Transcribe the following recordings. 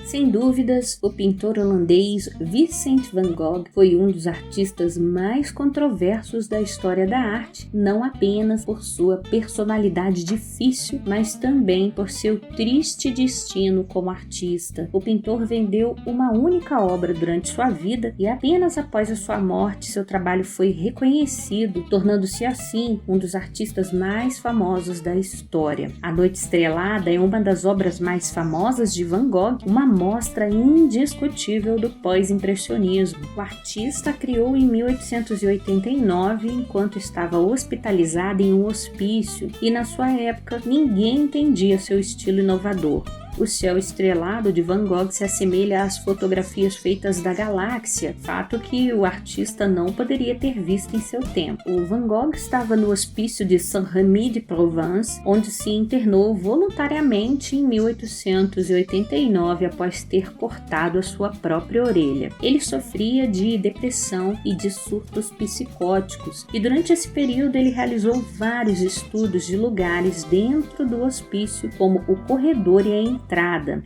Sem dúvidas, o pintor holandês Vincent van Gogh foi um dos artistas mais controversos da história da arte, não apenas por sua personalidade difícil, mas também por seu triste destino como artista. O pintor vendeu uma única obra durante sua vida e apenas após a sua morte seu trabalho foi reconhecido, tornando-se assim um dos artistas mais famosos da história. A Noite Estrelada é uma das obras mais famosas de Van Gogh, uma mostra indiscutível do pós-impressionismo. O artista criou em 1889 enquanto estava hospitalizado em um hospício e na sua época ninguém entendia seu estilo inovador. O céu estrelado de Van Gogh se assemelha às fotografias feitas da galáxia, fato que o artista não poderia ter visto em seu tempo. O Van Gogh estava no hospício de Saint-Rémy-de-Provence, onde se internou voluntariamente em 1889 após ter cortado a sua própria orelha. Ele sofria de depressão e de surtos psicóticos, e durante esse período ele realizou vários estudos de lugares dentro do hospício, como o corredor e a entrada.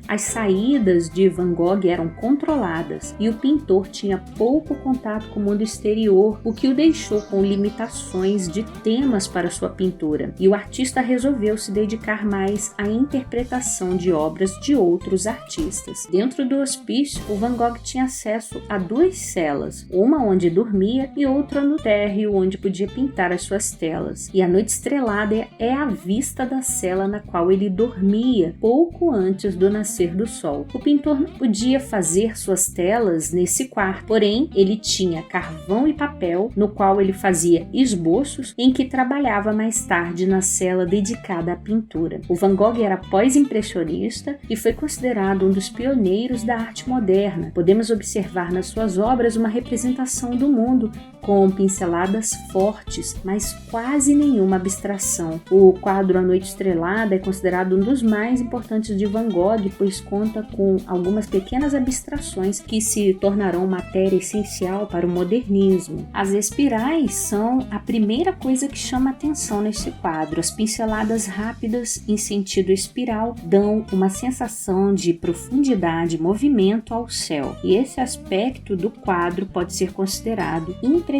As saídas de Van Gogh eram controladas e o pintor tinha pouco contato com o mundo exterior, o que o deixou com limitações de temas para sua pintura. E o artista resolveu se dedicar mais à interpretação de obras de outros artistas. Dentro do hospício, o Van Gogh tinha acesso a 2 celas, uma onde dormia e outra no térreo, onde podia pintar as suas telas. E a Noite Estrelada é a vista da cela na qual ele dormia pouco antes do nascer do sol. O pintor não podia fazer suas telas nesse quarto, porém ele tinha carvão e papel no qual ele fazia esboços em que trabalhava mais tarde na cela dedicada à pintura. O Van Gogh era pós-impressionista e foi considerado um dos pioneiros da arte moderna. Podemos observar nas suas obras uma representação do mundo com pinceladas fortes, mas quase nenhuma abstração. O quadro A Noite Estrelada é considerado um dos mais importantes de Van Gogh, pois conta com algumas pequenas abstrações que se tornarão matéria essencial para o modernismo. As espirais são a primeira coisa que chama atenção neste quadro. As pinceladas rápidas em sentido espiral dão uma sensação de profundidade e movimento ao céu, e esse aspecto do quadro pode ser considerado impressionista.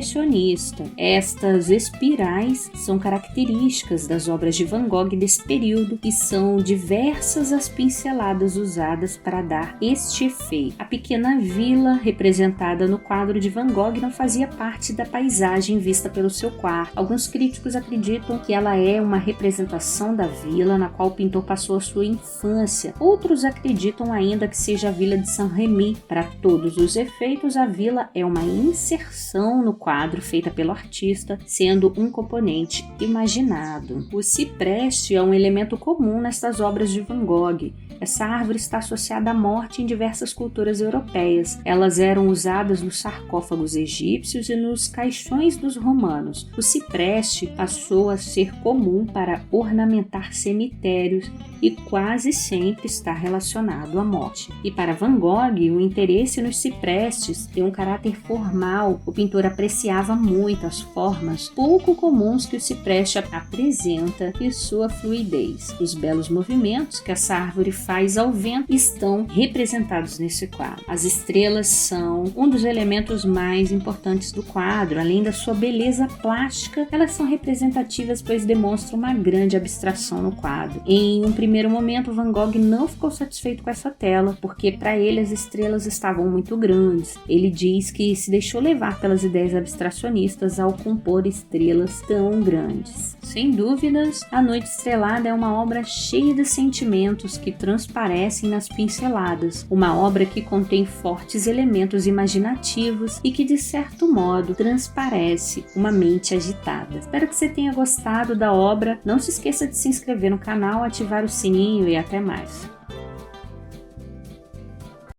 Estas espirais são características das obras de Van Gogh desse período e são diversas as pinceladas usadas para dar este efeito. A pequena vila representada no quadro de Van Gogh não fazia parte da paisagem vista pelo seu quarto. Alguns críticos acreditam que ela é uma representação da vila na qual o pintor passou a sua infância. Outros acreditam ainda que seja a vila de Saint-Rémy. Para todos os efeitos, a vila é uma inserção no quadro feita pelo artista, sendo um componente imaginado. O cipreste é um elemento comum nestas obras de Van Gogh. Essa árvore está associada à morte em diversas culturas europeias. Elas eram usadas nos sarcófagos egípcios e nos caixões dos romanos. O cipreste passou a ser comum para ornamentar cemitérios e quase sempre está relacionado à morte. E para Van Gogh, o interesse nos ciprestes tem um caráter formal. O pintor apreciava muito as formas pouco comuns que o cipreste apresenta e sua fluidez. Os belos movimentos que essa árvore faz ao vento estão representados nesse quadro. As estrelas são um dos elementos mais importantes do quadro. Além da sua beleza plástica, elas são representativas pois demonstram uma grande abstração no quadro. Em um primeiro momento, Van Gogh não ficou satisfeito com essa tela, porque para ele as estrelas estavam muito grandes. Ele diz que se deixou levar pelas ideias abstracionistas ao compor estrelas tão grandes. Sem dúvidas, A Noite Estrelada é uma obra cheia de sentimentos que transparecem nas pinceladas, uma obra que contém fortes elementos imaginativos e que, de certo modo, transparece uma mente agitada. Espero que você tenha gostado da obra. Não se esqueça de se inscrever no canal, ativar o sininho e até mais.